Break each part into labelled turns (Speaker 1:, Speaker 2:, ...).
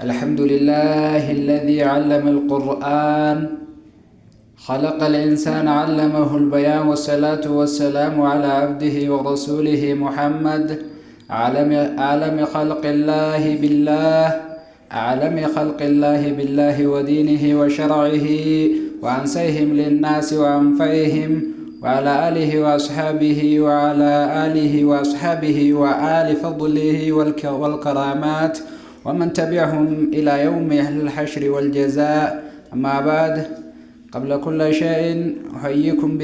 Speaker 1: الحمد لله الذي علم القرآن خلق الإنسان علمه البيان، والصلاة والسلام على عبده ورسوله محمد عالم خلق الله بالله، أعلم خلق الله بالله ودينه وشرعه وأنسيهم للناس وأنفعهم، وعلى آله وأصحابه وآل فضله والكرامات ومن تبعهم إلى يوم الحشر والجزاء. أما بعد، قبل كل شيء أحييكم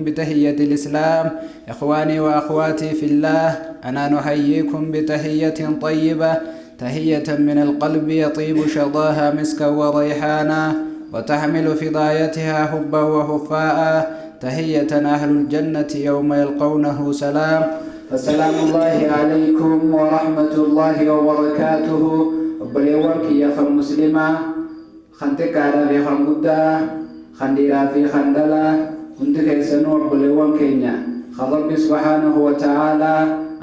Speaker 1: بتحية الإسلام. إخواني وأخواتي في الله، أنا نحييكم بتحية طيبة، تحية من القلب يطيب شظاها مسكا وريحانا، وتحمل في ضايتها حبا وهفاء، تحية أهل الجنة يوم يلقونه سلام. فالسلام الله عليكم ورحمة الله وبركاته. وبليوك يا خل مسلمة خنتك على في خنقدة خنديرا في خندلة كنت كيسنو بليوك كينيا خرب سبحانه وتعالى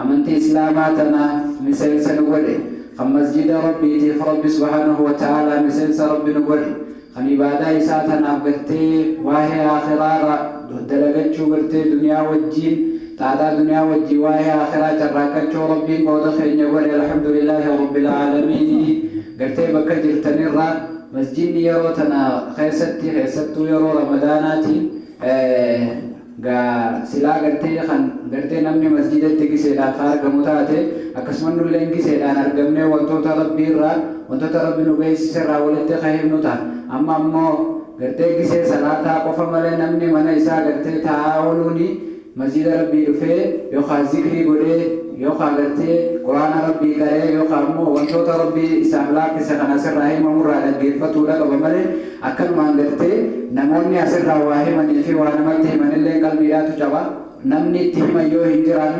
Speaker 1: أمنت إسلاماتنا مسيس نقولي خم مسجد ربي تيف رب سبحانه وتعالى مسيس ربي نقولي خني بعد إساتنا بغتي وهي آخرة دلقتشو بغتي دنيا والجين تعالى دنيا وجي وهي آخرة جراكتشو ربي قود خير نقولي الحمد لله رب العالمين. قلتي بكجر تنرى مسجد يروتنا خيستو يرو رمضاناتي سلا قلتي نمني مسجد تكسيدا خارق متاتي أكسمن اللين كسيدا نرقمني وانتوتا ربي را وانتوتا ربي نبيس سرا ولدت خير نتا أما أمو قلتي كسي صلاة قفا ملي نمني من إسا قلتي تعاولوني مسجد ربي رفي يوخا ذكري قولي يوخا قلتي قرآن ربي قرأي يوخا أمو وانتوتا ربي إساملاك سخنا سرعي ممرا لقيفتو لك وملي أكل ما قلتي نموني أسر واهي من في وانمته من اللي قلبي لا تجوا نمني تهم يو هنجران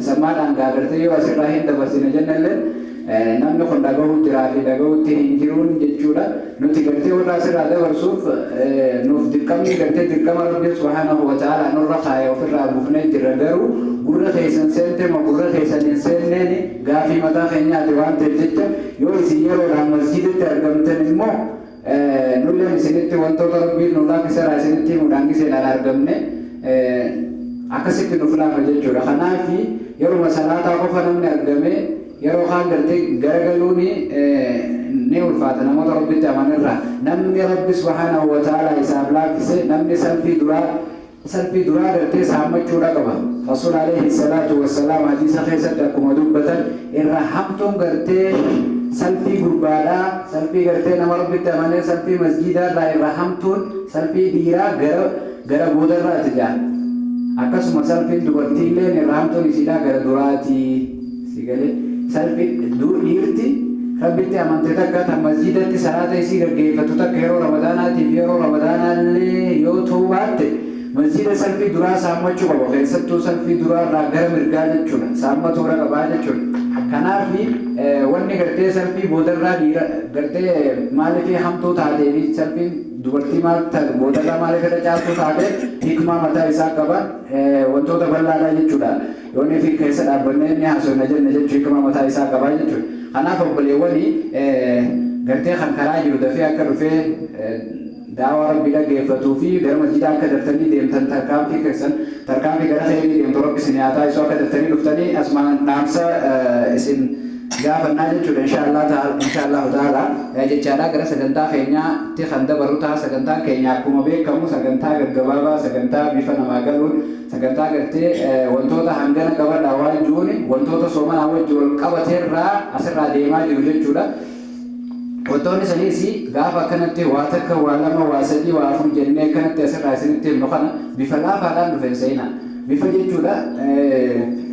Speaker 1: سمان أنقا قلتي يو أسر راهين دبسين جنة namni kun dhagahu jira fi dhagahutti hin jiruun jechuudha. Nuti gartee warra asirraa dabarsuuf nuuf dirqamni gartee dirqama Rabbi subhaanahu wa ta'ala nurra kaayee ofirraa buufnee jirra. Garuu gurra keessan seente ma gurra keessan hin seenneen gaafii mataa keenyaati waan ta'eef jecha yoo isin yeroodhaan masjiditti argamtan immoo nulleen isinitti wantoota Rabbiin nu laaffiseera isinitti himuudhaan giseedhaan argamne akkasitti nuuf laafa jechuudha. Kanaaf yeroo salaataa qofa namni argame yeroo kaan gartee garagaluuni ni ulfaata namoota Rabbitti amanirraa. Namni Rabbi subhaanahu wa ta'ala isaaf laaffise namni salfii duraa gartee saammachuudha qaba. Rasuul alayhi salaatu wassalaam hadiisa keessatti akkuma dubbatan irra hamtuun gartee salfii gurbaadhaa, salfii gartee nama Rabbitti amanee salfii masjidaarraa irra hamtuun salfii dhiiraa gara boodarraati jira. Akkasuma salfiin dubartiillee irra hamtuun isiidhaa gara duraati sigalee. Salfi dhiirti Rabbitti amante takka tan masjidatti salaata isii gaggeeffatu takka yeroo ramadaanaatiif yeroo ramadaanaallee yoo ta'u baatte masjida salfii duraa saammachuu qaba. Keessattuu salfii duraarraa gara mirgaa jechuudha. Saammatuudha qabaa jechuudha. Kanaaf wanni gartee salfii boodarraa dhiira gartee maaliif hamtuu taatee fi salfiin dubartii maal taate boodarraa maaliif irra caaltuu taate hikmaa mataa isaa qaban wantoota bal'aadhaa jechuudha. Yoonni fi keessa dhaabbannee inni haasofna jenne jechuu hikmaa mataa isaa qabaa jechuudha. Kanaaf obboleewwanii gartee kan karaa jiru dafee akka dhufee daawaa Rabbii dhaggeeffatuu fi gara masjidaa akka daftanii deemtan tarkaanfii gara khayrii deemtu Rabbi isin nyaataa isoo akka daftanii dhuftanii asumaan dhaamsa isin gaafannaa jechuudha. Inshaallahu ta'ala jechaadhaa gara sagantaa keenyaatti kan dabarru ta'a. Sagantaan keenya akkuma beekamu sagantaa gaggabaabaa, sagantaa bifa namaa galuun, sagantaa gartee wantoota hangana qabadhaa waan jiruun wantoota soomanaa wajji wal qabateerraa asirraa deemaa jiru jechuudha. Wantoonni saniis gaafa akkanatti waa takka waa lama waa sadii waa afur jennee akkanatti asirraa isinitti himnu kana bifa laafaadhaan dhufeen seenaa. Bifa jechuudha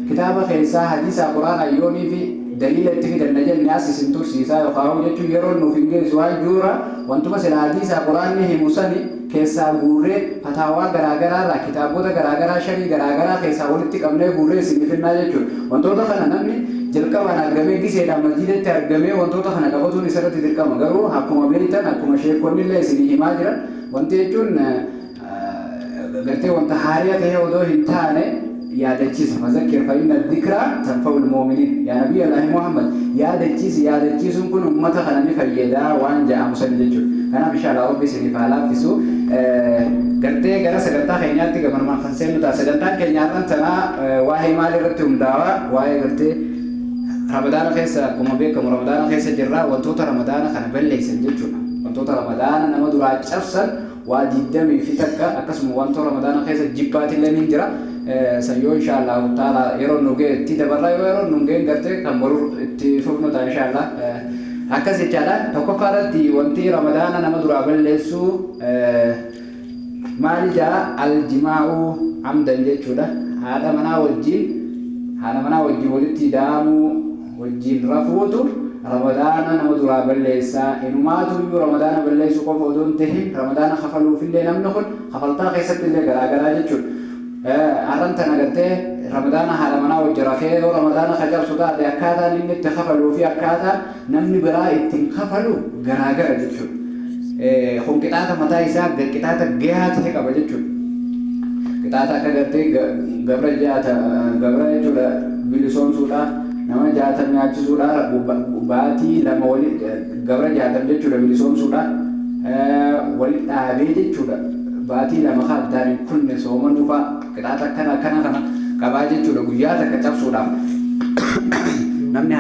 Speaker 1: kitaaba keessaa hadiisa quraanaa yoonii fi daliila itti fidanna jenne as isin tursiisaa yookaan jechuun yeroo nuuf hin geessu waan jiruura wantuma sila hadiisa quraanni himu sani keessaa guurree fataawaa garaagaraarraa kitaabota garaagaraa sharii garaagaraa keessaa walitti qabnee guurree isin finnaa jechuudha. Wantoota kana namni jalqabaan argamee giseedhaan masjidatti argamee wantoota kana qabatuun isarratti dirqama. Garuu akkuma beektan akkuma sheekonni illee isin himaa jiran wanti jechuun gartee wanta haariyaa ta'ee odoo hin taane يا دجيس فذكر فإن الذكرى تنفع المؤمنين يا نبي الله محمد يا دجيس كن أمتك خلني فيدا وان جاء مسلم أنا بشار ربي سني فعلا فيسو قرتي قرا سقطا خينياتي قبل ما خنسين متى سقطا خينياتنا تنا واهي مالي رتهم داوا واهي قرتي رمضان خيسا كم بيكم رمضان خيسا جرا وانتوتا رمضان خنا بلي سنجتشون وانتوتا رمضان نما دراج أفسر واجدامي في تكا أقسم وانتو رمضان خيسا جبات اللي من جرا سيو إن شاء الله تعالى يرون نوجي تدبر يرون نوجي قرتي كم برور تفوقنا إن شاء الله أكاسي جالا تكفارتي وانتي رمضان نما دراج بلي سو مالي جاء الجماع عمدا جتشودا هذا منا وجي ولتي دامو وجي رفوتو رمضان نمدرا بالليسا إنما تبي رمضان بالليسا قف ودون تهم رمضان خفلوا في الليل نمنخل خفلتا قيست الليل قرا جتشود أرنت نقطة رمضان هذا منا وجي رفيه ورمضان خجل صدا أكادا نمني تخفلوا في أكادا نمني براء تنخفلوا قرا جتشود خون كتاتا متى يساق كتاتا جهات هيك بجتشود كتاتا كدرتي قبل جولا بلسون سودا nama jaatam nyaachisuudha baatii lama wali gabra jaatam jechuudha bilisoom suudha wali dhaabee jechuudha baatii lama kaaddaani kunne sooman dhufa qixaata kana qabaa jechuudha guyyaa takka cabsuudhaaf namni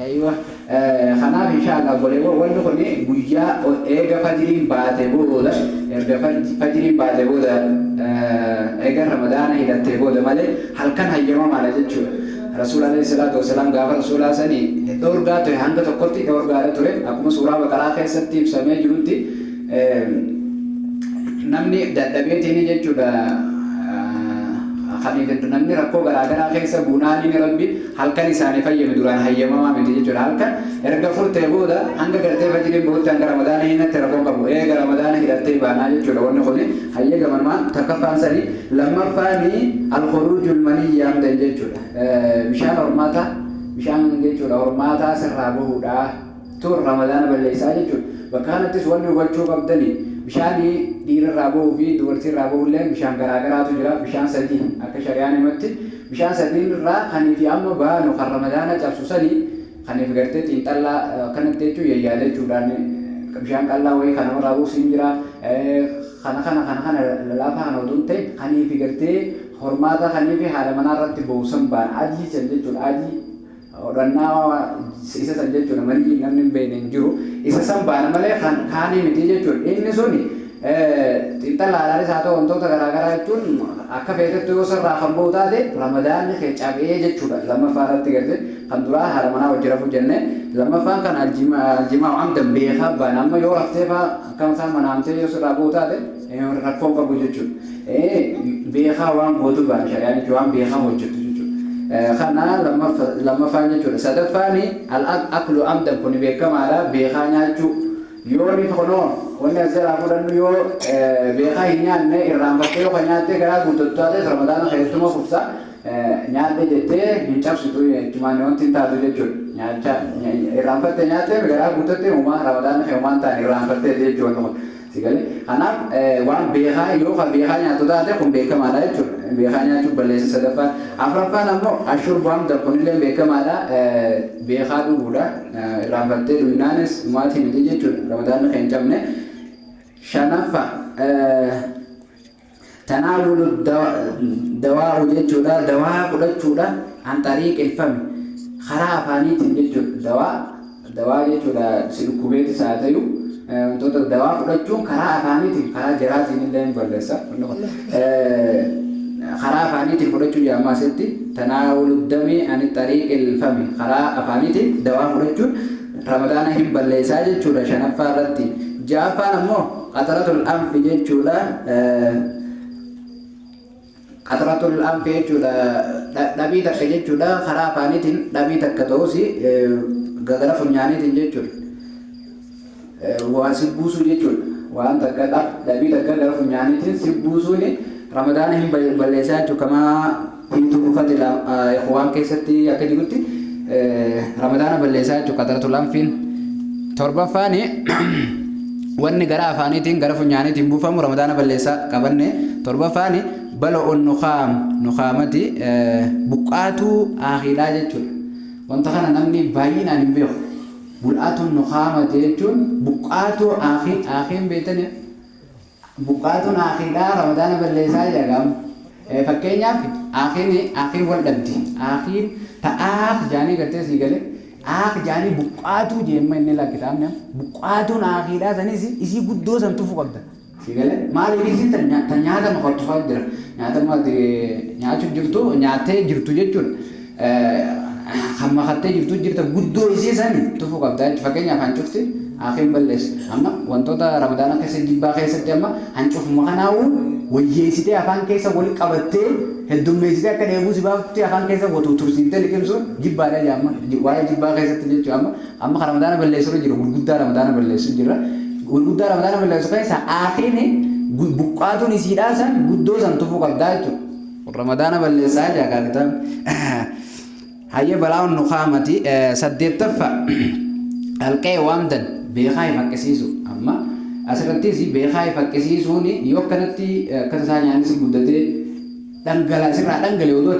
Speaker 1: أيوة خناف إن شاء الله بقوله والله كوني بيجا إيجا فجرين بعده بودا إيجا فجرين بعده بودا إيجا رمضان إذا تبودا ماله هل كان هيجما ماله جتشو رسول الله صلى الله عليه وسلم قال رسول الله سني دور قاتو هنگا تقولتي دور قاتو ترى أكو سورة بقرة خيسة تيب سمي جلوتي نمني دبيتي جتشو دا خلينا نمني ركوب على خيسة بناني ربي هل كان يساني فيا مدوران هيا ما من تيجي هل كان إرجع فرت يبودا عندك كرتة فجري بود عند رمضان هنا تركوب كبو إيه رمضان هنا تيبانا يجوا ورنا خلي هيا كمان ما تكفى سري لما فاني الخروج المني يام تيجي مشان رماتا مشان تيجي رماتا سرابه دا تور رمضان بالليسا يجوا بكانت تسواني وبتشوف أبدني بشاني دير الرابو في دورتي الرابو اللي بشان غراغرا تجرا بشان سدين أكشريان مت بشان سدين را خني في أمه با نخر رمضان جابسوسني خني في قرتي تنتلا كانت تيجو يجاله جوراني بشان الله وين خنا رابو سينجرا خنا لا فانا ودونته خني في قرتي حرماتا خني في حال منارة بوسم بان أجي سنجي جور أجي orangnya isa saja cuma mandi namnin benen juru isa sambana male khani miti je cur ini soni tinta lalari satu untuk gara-gara cun akka fete tu sarra khambo tade ramadan ni kecabe je cura lama farat tigerde khandura haramana wajra fujenne lama fan kan aljima amdan beha banama yo rafte fa kam sa manamte yo sarra bo tade rakko ka buje cur beha wan bodu ban shariani juan beha wajtu خنا لما فاني جل سدفاني الأكل أمدا كوني بكم على بيخانيا جو يوري خنون وانا زرع فلان يو بيخانيا نه إيران بكيو خانيا تكرا كنتوتة رمضان خيرتما فرصة نيات جتة هنچاب سيتوي جمانيون تنتادو جل نيات إيران بكتة نيات كرا كنتوتة وما رمضان خيومان تاني إيران بكتة جل نمو سيكالي خنا وان بيخا يو خا بيخانيا تودا كم بكم على جل بيخانيا جو بلس سدفان أفرفان أمو أشور بام دكوني لين بكم على بيخادو بودا رامبتة دوينانس ماتي نتيجة جل رمضان خينجامنه شنفا تناول الدواء جدا دواء كل جدا عن طريق الفم خرا فاني تنجد دواء جدا سلوكيات ساتيو untuk dawa udah cung kara afani tim kara jerat ini lain berdesa kara afani tim udah cung ya maseti tanawul dami ani tarik ilfami kara afani tim dawa udah cung Ramadan him berdesa aja cura shana farati jafa namo qataratul anfi je cura qataratul anfi cura nabi tak je cura kara afani tim nabi tak ketosi gagara funyani tim je cura waan sibbuusu jechuudha waan takka dhabii takka gara funyaaniitiin sibbuusu ni Ramadan hin balleessaa jechuudha kama hiituu ufate waan keessatti akka jirutti Ramadan balleessaa jechuudha qataratul anfiin torbaffaani wanni gara afaaniitiin gara funyaaniitiin buufamu ramadaana balleessaa qabanne torbafaani bala'uun nuqaamati buqqaatuu aakhiidhaa jechuudha. Wanta kana namni baay'inaan hin beeku. Buqqaatuun nuqaamati jechuun buqqaatuu aakhiin beektan buqqaatuun aakhiidhaa ramadaana balleessaa jedhama. Fakkeenyaaf akhiin wal dhabdi. Akhiin ta'aaf jaanii gartee sii galee ak jaanii buqqaatuu jeemma inni lakkitaamne buqqaatuun akhiidhaa sanis isii guddoo san tufu qabda. Sii galee maaliif isii tan nyaata maqattufaa jira. Nyaata nyaachuuf jirtu nyaattee jirtu jechuudha. Kan maqattee jirta guddoo isii sani tufu qabda. Fakkeenyaaf hancufti akhiin balleessa. Amma wantoota ramadaana keessa jibbaa keessatti amma hancufuma kanaa'u wayyeessitee afaan keessa wal qabattee heddummeessitee akka dheebuu si baaftee afaan keessa watu tursiiftee liqimsuun jibbaadha jaamma. Waa'ee jibbaa keessatti jechuudha amma ramadaana balleessu jira gurguddaa ramadaana balleessu jira. Gurguddaa ramadaana balleessu keessa akhiin buqqaatuun isiidhaa san guddoo san tufu qabdaa jechuudha. Ramadaana balleessaa jaakaakita. Hayya balaa'uun nuqaamati saddeettaffa alqee waamdan beekaa fakkisiisu amma asirrattis beekaa fakkisiisuun yoo akkanatti akkas isaa nyaannis guddatee sirraa dhangalee odoo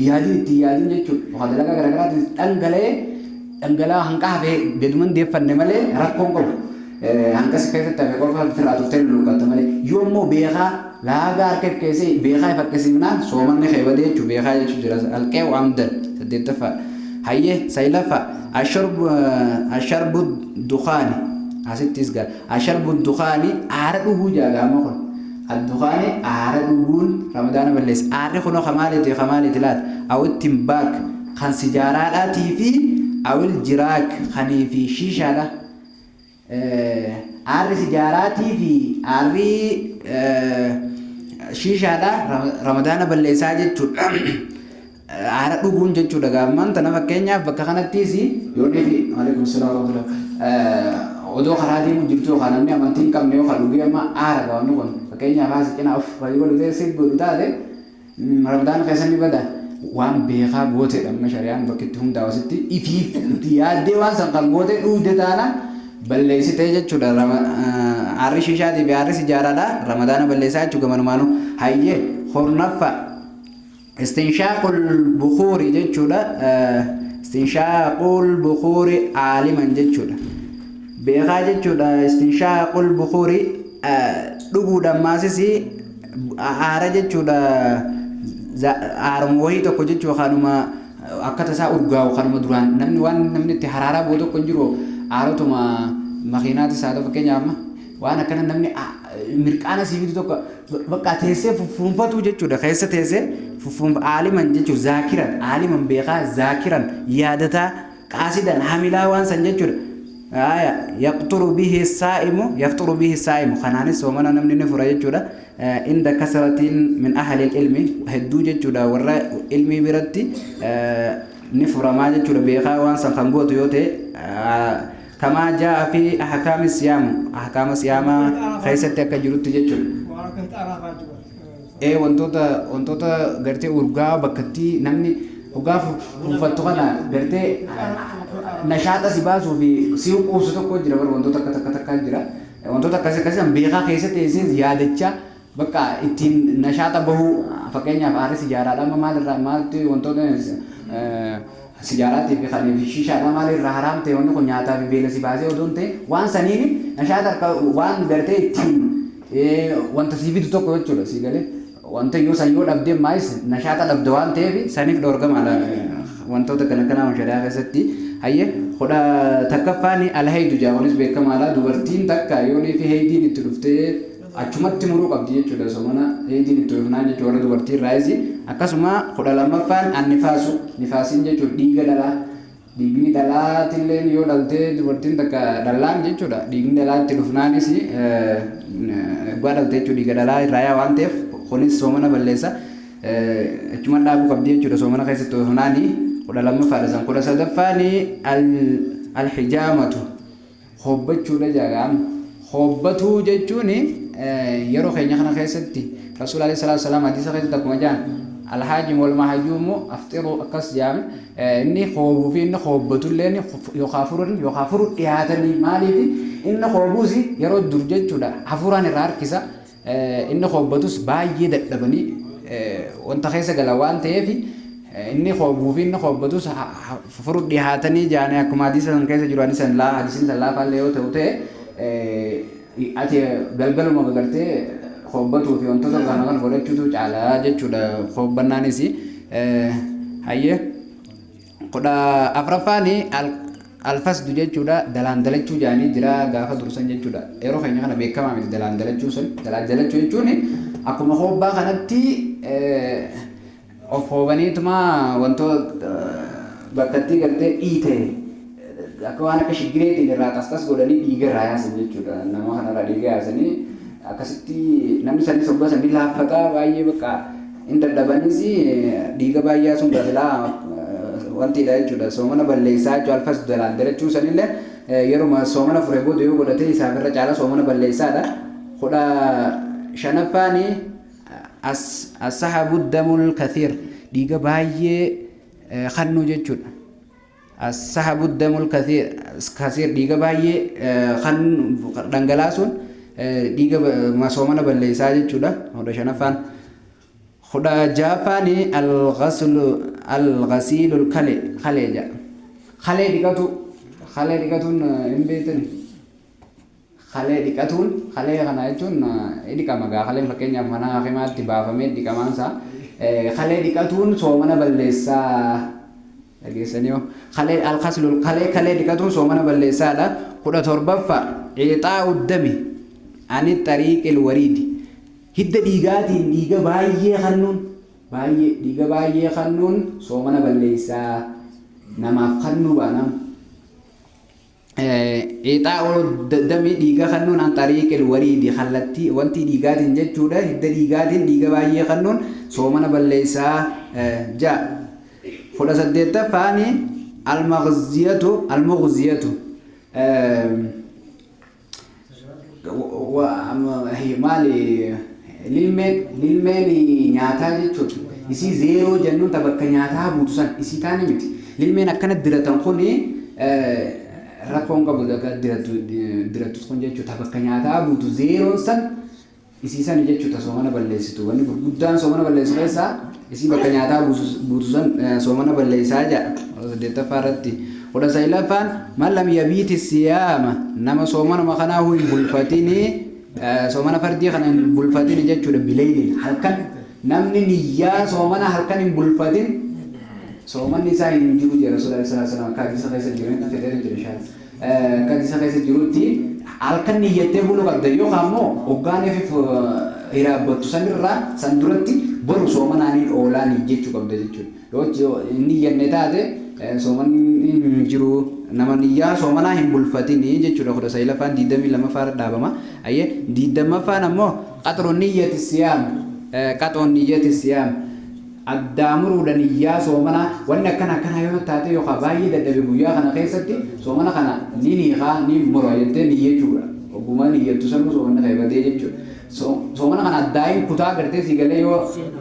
Speaker 1: yaadiin itti yaadin jechuudha. Muka dalagaa garaagaraatiin dhangala'aa hanqa hafee beduman deeffanne malee rakkoon qabu. Hanqas keessatti hafee qofa firraa tuftee luluqatta malee yoo immoo beekaa laagaa harka keessee beekaa fakkisiifnaan soomanni keewwate jechuudha. Beekaa jechuun jira alqee waamdan saddeettaffa. Hayye saylaffa asharbu dukaani asittis gal asharbu dukaani aara dhuguu jaagama kun addukaani aara dhuguun ramadaana balleessa aarri kunoo kamaaleeti laata awittiin baak kan sijaaraadhaatii fi awil jiraak kanii fi shiishaadha. Aarri sijaaraatii fi aarri shiishaadha ramadaana balleessaa jechuudha. Aara dhuguun jechuudha gaamman tana fakkeenyaaf bakka kanattis yoo dhiifi maaleykum salaam odoo karaa deemu jirtu yookaan namni amantii hin qabne yookaan dhugee amma aara gawannu kun fakkeenyaaf haasi cinaa of fayyii godhutee si godhu taate ramadaana keessa ni bada waan beekaa gooteedha amma shari'aan bakkitti hundaa'u asitti ifiif itti yaaddee waan san kan goote dhuugde taana balleessitee jechuudha. Aarri shiishaatii fi aarri sijaaraadha ramadaana balleessaa jechuudha gamanummaanu. Hayyee hornaffa istinshaaqul bukuuri jechuudha. Istinshaaqul bukuuri aaliman jechuudha. Beekaa jechuudha. Istinshaaqul bukuuri dhuguudhaan maasis aara jechuudha. Aaruma wayii tokko jechuudha kanuma akka tasaa urgaa'u kanuma duraan namni itti haraaraa boo tokko hin jiru aarotuma makiinaati isaa ta'u fakkeenyaaf waan akkana namni mirqaana siifitu tokko bakka teessee fuunfatu jechuudha. Keessa teessee aaliman jechuudha. Zaakiran aaliman beekaa zaakiran yaadataa qaasidan hamilaa waan san jechuudha. Yaqxuru bihi saa'imu kanaanis soomana namni ni fura jechuudha. Inda kasratiin min ahli ilmi hedduu jechuudha warra ilmii biratti ni furamaa jechuudha. Beekaa waan san kan gootu yoo ta'e kamaa jaa'a fi ahkaami siyaamaa keessatti akka jirutti jechuudha. Wantoota gartee urgaa bakkatti namni dhugaa fuunfattu kana gartee nashaata si baasuu fi si quubsu tokko jira bara wantoota akka jira. Wantoota akkasii beekaa keessatti teessee yaadachaa bakka ittiin nashaata bahuu fakkeenyaaf aarri sijaaraadhaan maalti wantoota sijaaraatii fi kan shishaadhaan maalirraa haraam ta'e wanti kun nyaataa fi beela si baasee odoo ta'e waan saniin nashaata waan gartee ittiin wanta siifitu tokko jechuudha si galee wanta yoo san yoo dhabdee maayis nashaata dhabde waan ta'eef saniif dhoorgamaadha wantoota kana shari'aa keessatti. Hayyee hodha takkaffaan alhaydu jaawanis beekamaadha. Dubartiin takka yoo fi haydiin itti dhuftee achumatti muruu qabdi jechuudha. Somana haydiin itti dhufnaa jechuudha warra dubartiin raayisi. Akkasuma hodha lammaffaan annifaasu nifaasiin jechuudha dhiiga dhalaa. Dhiigni dhalaatillee yoo dhaltee dubartiin takka dhalaan jechuudha. Dhiigni dhalaa itti dhufnaanis egaa dhaltee jechuudha dhiiga dhalaa irraayaa waan ta'eef kunis soomana balleessa. Achuma dhaabuu qabdi jechuudha soomana keessatti dhufnaanii. Kudha lammaffaa san kudha sadaffaani alhijaamatu hobbachuudha jaagaan hobbatuu jechuun yeroo keenya kana keessatti rasuul alayhi salaatu wasalaam hadiisa keessatti akkuma jaan alhaajim wal mahjuumu afxiru akkas jaame inni hoobuu fi inni hobbatulleen yokaafuru dhiyaatanii maaliif inni hoobuusi yeroo dur jechuudha hafuuraan irraa harkisa inni hoobatus baay'ee dadhabanii wanta keessa gala waan ta'eef inni hoobuufi inni hoobatus furu dhihaatanii jaanii akkuma hadiisa san keessa jiru hadiisni san laafaallee yoo ta'u ta'e ati galgaluma gartee hoobatuu fi wantoota kana godhachuutu caalaa jechuudha hoobannaanis hayyee kudha afraffaani alfasdu jechuudha dalaan dalachuu jaanii jira gaafa dursan jechuudha yeroo keenya kana beekamaa miti dalaan dalachuu jechuun akkuma hobbaa kanatti of hoobaniituma wantoota bakkatti gartee dhiite akka waan akka shigireetiin irraa qasqas godhanii dhiiga irraa yaasan jechuudha nama kanarraa dhiiga yaasanii akkasitti namni sanis hobba sanii laaffataa baay'ee bakka hin dadhabanis dhiiga baay'ee yaasuun gaazilaa wantiidha jechuudha soomana balleessaa jechuudha alfas dalaan dalachuu sanillee yeruma soomana fure booda yoo godhatee isaaf irra caala soomana balleessaadha kudha shanaffaani as-sahabu damul kathiir dhiiga baay'ee kannuu jechuudha as-sahabu damul kathiir dhiiga baay'ee kan dhangalaasuun dhiiga soomana balleessaa jechuudha kudha shanaffaan kudha jaafaani al-ghasiilul kalee jedha kalee dhiqatuun hin beektan kalee dhiqatuun kalee kana jechuun dhiqama gaa kaleen fakkeenyaaf mana hakimaatti baafamee dhiqamaansaa kalee dhiqatuun soomana balleessaa dhageessanii kalee al-ghasilul kalee dhiqatuun soomana balleessaadha kudha torbaffaa ixaa'u dami ani xariiqil wariidi hidda dhiigaatiin dhiiga baay'ee kannuun soomana balleessaa namaaf kannuu baanam ixaa'u dami dhiiga kannuun an xariiqil wariidi kallattii wanti dhiigaatiin jechuudha hidda dhiigaatiin dhiiga baay'ee kannuun soomana balleessaa ja'a kudha saddeettaffaani almughziyatu maali lilmeen nyaataa jechuudha isii zeeroo jennuun ta bakka nyaataa buutu san isii taane miti lilmeen akkana diratan kun rakkoon qabu dirattus kun jechuudha bakka nyaataa buutu zeeroon san isii san jechuudha soomana balleessitu wanni gurguddaan soomana balleessu keessaa isii bakka nyaataa buutu san soomana balleessaa jedha saddeettaffaa irratti kudha saglaffaan man lam yabiiti siyaama nama soomanuma kanaa hin bulfatini soomana fardii kana hin bulfatini jechuudha bileeyliin halkan namni niyyaa soomana halkan hin bulfatin soomanni isaa hin jiru jedha Rasuulullah sallallahu alaihi wasallam akka hadiisa keessa jiru fedheeru jedha shaan akka hadiisa keessa jirutti halkan niyyattee buluu qabda yookaan immoo hoggaaniif hiraabbattu sanirraa san duratti boru soomanaaniin oolaanii jechuu qabda jechuudha yoo niyyannee taate soomanni hin jiru nama niyyaa soomanaa hin bulfatini jechuudha kudha saglaffaan 22ffaa dhaabama ayyee 20ffaan ammoo qaxroon niyyati siyaam addaamuruudha niyyaa soomanaa wanni akkana yoo taate yookaan baay'ee dadhabe guyyaa kana keessatti soomana kana ni niiqaa ni mura jettee niyyachuudha ogummaa niyyattu sanuu soomanni qaybatee jechuudha soomana kana addaayin kutaa gartee sii galee yoo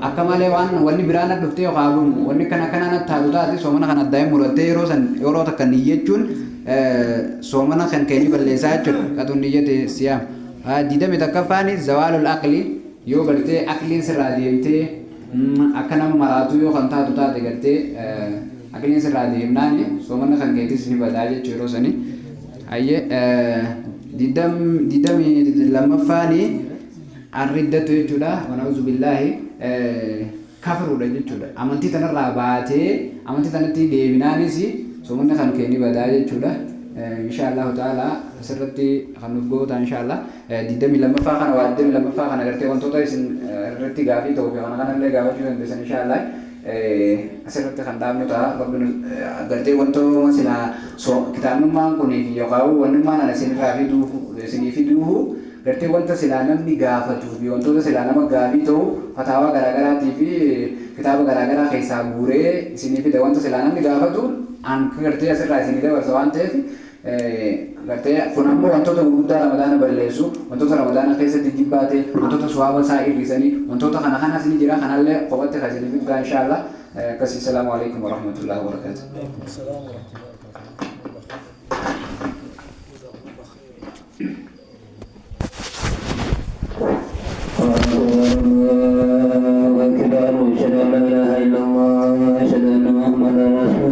Speaker 1: akka malee waan wanni biraan dhuftee yookaan wanni kana taatu taate soomana kana addaayin murattee yeroo takka niyyachuun soomana kan keenyi balleessaa jechuudha qaxuun niyyate siyaam 21ffaan zawaalul aqli yoo gartee aqliin sirraa deemtee akka nama maraatu yoo kan taatu taate gartee aqliin sirraa deemnaan soomana kan keetis ni badaa jechuu yeroo sanii ayyee 22ffaan arriddatu jechuudha wanauzu billaahi kafaruudha jechuudha amantii tanarraa baatee amantii tanatti deebinaanis soomanni kan keenni badaa jechuudha inshaallahu ta'ala asirratti kan nuuf goota inshaallah 22ffaa kana waa 22ffaa kana gartee wantoota isin irratti gaafii ta'uu fi kana kanallee gaafachuu dandeessan inshaallah asirratti kan dhaabnu ta'a rabbiin gartee wantoota silaa kitaabummaan kunii fi yookaan wannummaan ana isinii fiduuhu gartee wanta silaa namni gaafatuu fi wantoota silaa nama gaafii ta'u fataawaa garaagaraatii fi kitaaba garaagaraa keessaa guuree isinii fida wanta silaa namni gaafatu an gartee asirraa isinii dabarsa waan ta'eef gartee kun ammoo wantoota gurguddaa ramadaana balleessu wantoota ramadaana keessatti jibbaate wantoota suwaaba isaa irrisanii wantoota kana isinii jira kanallee qophatti kan isinii fidgaa inshaallah akkasii salaamu alaikum warahmatullahi wabarakatuh
Speaker 2: الله أشهد أن محمدا رسول